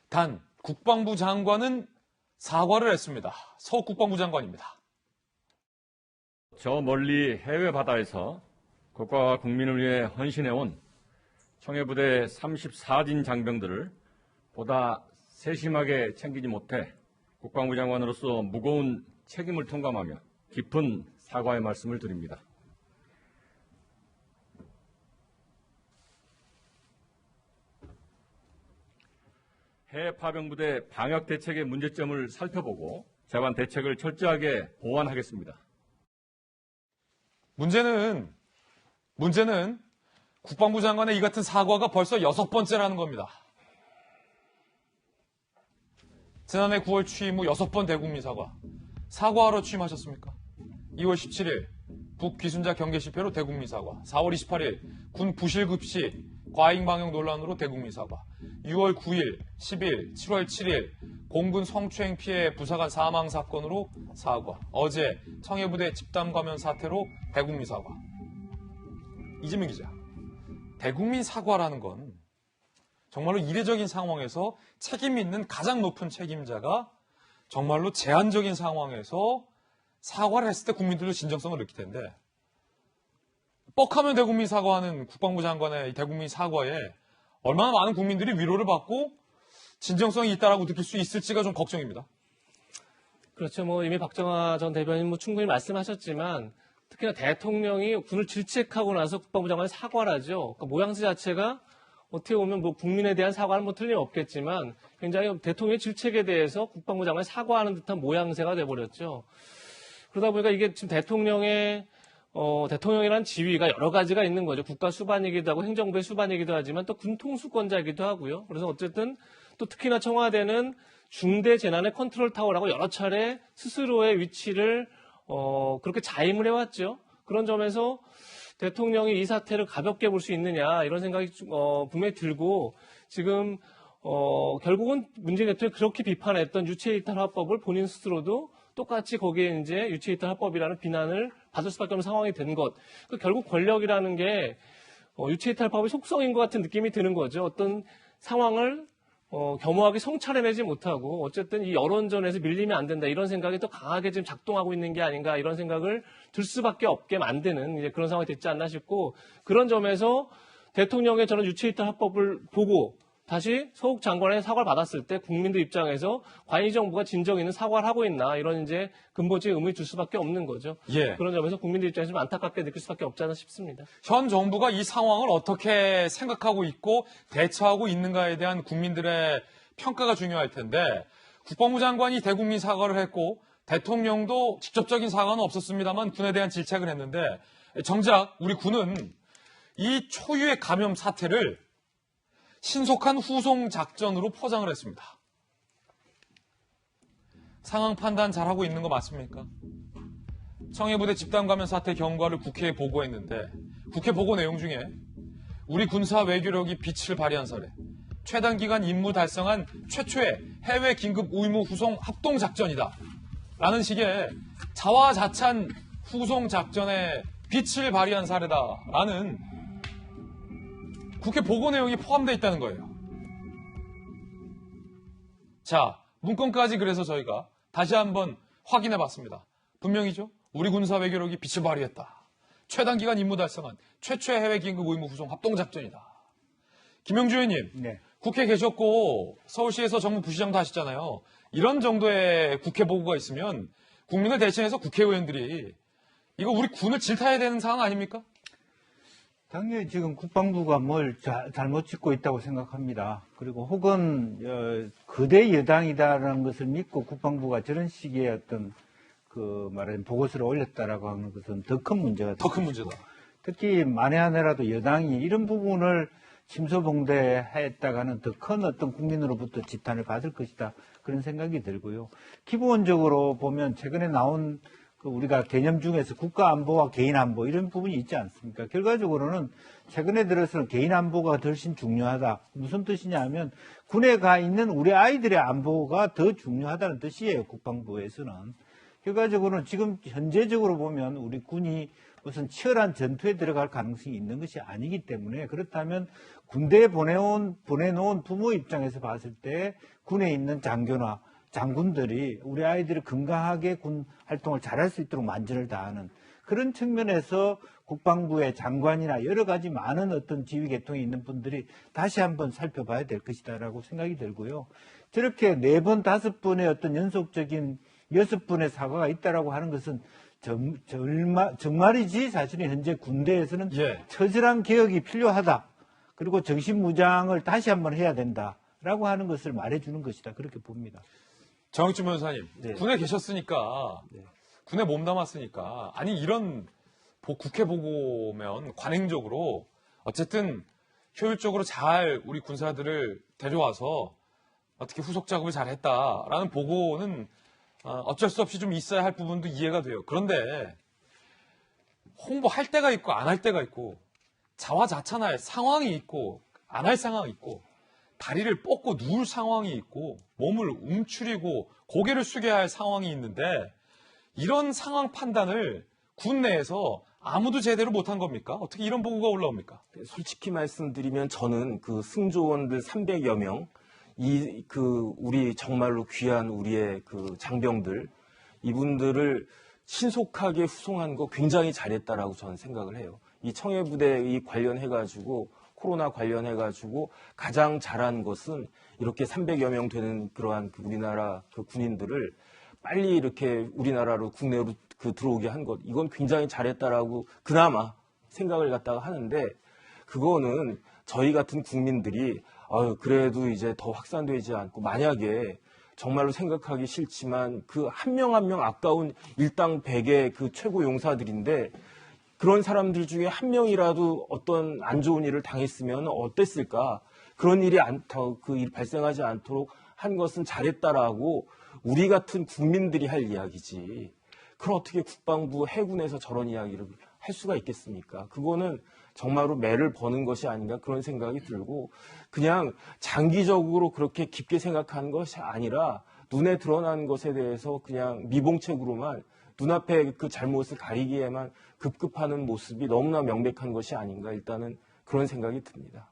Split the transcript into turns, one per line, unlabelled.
단 국방부 장관은 사과를 했습니다. 서 국방부 장관입니다.
저 멀리 해외 바다에서 국가와 국민을 위해 헌신해온 청해부대 34진 장병들을 보다 세심하게 챙기지 못해 국방부 장관으로서 무거운 책임을 통감하며 깊은 사과의 말씀을 드립니다. 해외 파병부대 방역 대책의 문제점을 살펴보고 재반 대책을 철저하게 보완하겠습니다.
문제는 국방부 장관의 이 같은 사과가 벌써 6번째라는 겁니다. 지난해 9월 취임 후 6번 대국민 사과. 사과하러 취임하셨습니까? 2월 17일 북귀순자 경계 실패로 대국민 사과. 4월 28일 군 부실급시 과잉 방역 논란으로 대국민 사과. 6월 9일, 10일, 7월 7일 공군 성추행 피해 부사관 사망 사건으로 사과. 어제 청해부대 집단 감염 사태로 대국민 사과. 이재명 기자, 대국민 사과라는 건 정말로 이례적인 상황에서 책임 있는 가장 높은 책임자가 정말로 제한적인 상황에서 사과를 했을 때 국민들도 진정성을 느낄 텐데, 뻑하면 대국민 사과하는 국방부 장관의 대국민 사과에 얼마나 많은 국민들이 위로를 받고 진정성이 있다라고 느낄 수 있을지가 좀 걱정입니다.
그렇죠. 이미 박정화 전 대변인 충분히 말씀하셨지만, 특히나 대통령이 군을 질책하고 나서 국방부 장관이 사과를 하죠. 그러니까 모양새 자체가 어떻게 보면 국민에 대한 사과는 틀림없겠지만 굉장히 대통령의 질책에 대해서 국방부 장관이 사과하는 듯한 모양새가 돼버렸죠. 그러다 보니까 이게 지금 대통령이라는 지위가 여러 가지가 있는 거죠. 국가 수반이기도 하고 행정부의 수반이기도 하지만 또 군 통수권자이기도 하고요. 그래서 어쨌든 또 특히나 청와대는 중대 재난의 컨트롤 타워라고 여러 차례 스스로의 위치를 그렇게 자임을 해왔죠. 그런 점에서 대통령이 이 사태를 가볍게 볼 수 있느냐 이런 생각이 분명히 들고, 지금 결국은 문재인 대통령이 그렇게 비판했던 유체이탈화법을 본인 스스로도 똑같이 거기에 이제 유체이탈화법이라는 비난을 받을 수밖에 없는 상황이 된 것. 결국 권력이라는 게 유체이탈화법의 속성인 것 같은 느낌이 드는 거죠. 어떤 상황을 겸허하게 성찰해내지 못하고 어쨌든 이 여론전에서 밀리면 안 된다 이런 생각이 더 강하게 지금 작동하고 있는 게 아닌가 이런 생각을 들 수밖에 없게 만드는 이제 그런 상황이 됐지 않나 싶고, 그런 점에서 대통령의 저는 유체이탈 합법을 보고 다시 서욱 장관의 사과를 받았을 때 국민들 입장에서 과연 이 정부가 진정 있는 사과를 하고 있나 이런 이제 근본적인 의문이 들 수밖에 없는 거죠.
예.
그런 점에서 국민들 입장에서 좀 안타깝게 느낄 수밖에 없지 않나 싶습니다.
현 정부가 이 상황을 어떻게 생각하고 있고 대처하고 있는가에 대한 국민들의 평가가 중요할 텐데, 국방부 장관이 대국민 사과를 했고 대통령도 직접적인 사과는 없었습니다만 군에 대한 질책을 했는데, 정작 우리 군은 이 초유의 감염 사태를 신속한 후송 작전으로 포장을 했습니다. 상황 판단 잘하고 있는 거 맞습니까? 청해부대 집단 감염 사태 경과를 국회에 보고했는데, 국회 보고 내용 중에 우리 군사 외교력이 빛을 발휘한 사례, 최단 기간 임무 달성한 최초의 해외 긴급 의무 후송 합동 작전이다 라는 식의 자화자찬 후송 작전에 빛을 발휘한 사례다라는 국회 보고 내용이 포함되어 있다는 거예요. 자, 문건까지 그래서 저희가 다시 한번 확인해 봤습니다. 분명히죠. 우리 군사 외교력이 빛을 발휘했다. 최단 기간 임무 달성한 최초의 해외 긴급 의무 후송 합동작전이다. 김영주 의원님,
네.
국회에 계셨고 서울시에서 정무 부시장도 하셨잖아요. 이런 정도의 국회 보고가 있으면 국민을 대신해서 국회의원들이 이거 우리 군을 질타해야 되는 상황 아닙니까?
당연히 지금 국방부가 뭘 잘못 짓고 있다고 생각합니다. 그리고 혹은 거대 여당이다라는 것을 믿고 국방부가 저런 식의 어떤 말하자면 보고서를 올렸다라고 하는 것은 더 큰 문제가
더 큰 문제다.
특히 만에 하나라도 여당이 이런 부분을 침소봉대했다가는 더 큰 어떤 국민으로부터 지탄을 받을 것이다, 그런 생각이 들고요. 기본적으로 보면 최근에 나온 우리가 개념 중에서 국가안보와 개인안보 이런 부분이 있지 않습니까? 결과적으로는 최근에 들어서는 개인안보가 훨씬 중요하다. 무슨 뜻이냐 하면 군에 가 있는 우리 아이들의 안보가 더 중요하다는 뜻이에요. 국방부에서는. 결과적으로는 지금 현재적으로 보면 우리 군이 무슨 치열한 전투에 들어갈 가능성이 있는 것이 아니기 때문에 그렇다면 군대에 보내놓은 부모 입장에서 봤을 때 군에 있는 장교나 장군들이 우리 아이들이 건강하게 군 활동을 잘할 수 있도록 만전을 다하는 그런 측면에서 국방부의 장관이나 여러 가지 많은 어떤 지휘 계통에 있는 분들이 다시 한번 살펴봐야 될 것이다라고 생각이 들고요. 저렇게 4번, 5번의 어떤 연속적인 6번의 사과가 있다라고 하는 것은 정말이지 사실은 현재 군대에서는
예.
처절한 개혁이 필요하다. 그리고 정신무장을 다시 한번 해야 된다라고 하는 것을 말해주는 것이다. 그렇게 봅니다.
정익준 변호사님,
네.
군에 계셨으니까, 군에 몸담았으니까, 아니 이런 국회 보고면 관행적으로 어쨌든 효율적으로 잘 우리 군사들을 데려와서 어떻게 후속 작업을 잘 했다라는 보고는 어쩔 수 없이 좀 있어야 할 부분도 이해가 돼요. 그런데 홍보할 때가 있고 안 할 때가 있고 자화자찬할 상황이 있고 안 할 상황이 있고 다리를 뻗고 누울 상황이 있고 몸을 움츠리고 고개를 숙여야 할 상황이 있는데 이런 상황 판단을 군 내에서 아무도 제대로 못한 겁니까? 어떻게 이런 보고가 올라옵니까?
솔직히 말씀드리면 저는 그 승조원들 300여 명, 우리 정말로 귀한 우리의 그 장병들, 이분들을 신속하게 후송한 거 굉장히 잘했다라고 저는 생각을 해요. 이 청해부대 관련해가지고, 코로나 관련해가지고 가장 잘한 것은 이렇게 300여 명 되는 그러한 우리나라 그 군인들을 빨리 이렇게 우리나라로 국내로 들어오게 한 것, 이건 굉장히 잘했다라고 그나마 생각을 갖다가 하는데, 그거는 저희 같은 국민들이 그래도 이제 더 확산되지 않고, 만약에 정말로 생각하기 싫지만 그 한 명 한 명 아까운 일당 100의 그 최고 용사들인데, 그런 사람들 중에 한 명이라도 어떤 안 좋은 일을 당했으면 어땠을까? 그런 일이 발생하지 않도록 한 것은 잘했다라고 우리 같은 국민들이 할 이야기지. 그럼 어떻게 국방부 해군에서 저런 이야기를 할 수가 있겠습니까? 그거는 정말로 매를 버는 것이 아닌가 그런 생각이 들고, 그냥 장기적으로 그렇게 깊게 생각하는 것이 아니라 눈에 드러난 것에 대해서 그냥 미봉책으로만 눈앞에 그 잘못을 가리기에만 급급하는 모습이 너무나 명백한 것이 아닌가, 일단은 그런 생각이 듭니다.